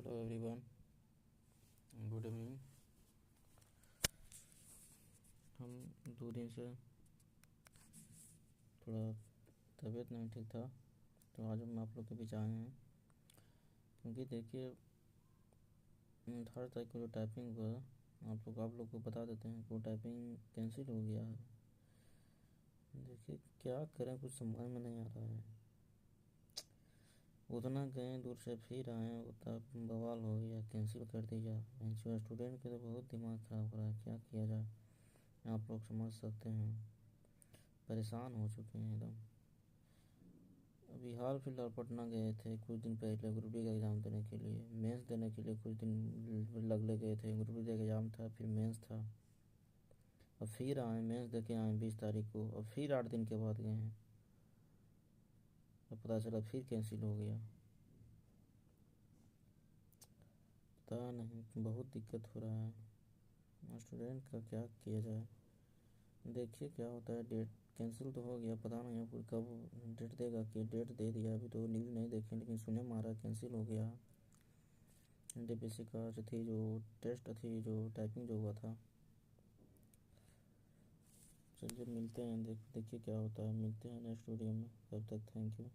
Hello everyone, good evening. हम 2 दिन से थोड़ा तबीयत नहीं ठीक था, तो आज हम आप लोग के बीच आए हैं। क्योंकि देखिए 18 तारीख को जो टाइपिंग हुआ, आप लोग को बता देते हैं कि वो टाइपिंग कैंसिल हो गया है। देखिए क्या करें, कुछ समझ में नहीं आ रहा है। उतना गए दूर से फिर आए, उतना बवाल हो गया, कैंसिल कर दिया। स्टूडेंट के तो बहुत दिमाग ख़राब हो रहा है, क्या किया जाए आप लोग समझ सकते हैं। परेशान हो चुके हैं एकदम। अभी हाल फिलहाल पटना गए थे कुछ दिन पहले ग्रुप डी का एग्ज़ाम देने के लिए, मेंस देने के लिए कुछ दिन लगले गए थे। ग्रुप डी का एग्ज़ाम था, फिर मेंस था, और फिर आए मेंस दे के आए 20 तारीख को, और फिर 8 दिन के बाद गए हैं, तो पता चला फिर कैंसिल हो गया। पता नहीं, बहुत दिक्कत हो रहा है स्टूडेंट का, क्या किया जाए। देखिए क्या होता है। डेट कैंसिल तो हो गया, पता नहीं अब कब डेट देगा। कि डेट दे दिया, अभी तो न्यूज़ नहीं देखे, लेकिन सुने मारा कैंसिल हो गया। एनटीपीसी का जो थी, जो टेस्ट थी, जो टाइपिंग जो हुआ था। चलिए मिलते हैं, देखिए क्या होता है। मिलते हैं नेक्स्ट वीडियो में, तब तक थैंक यू।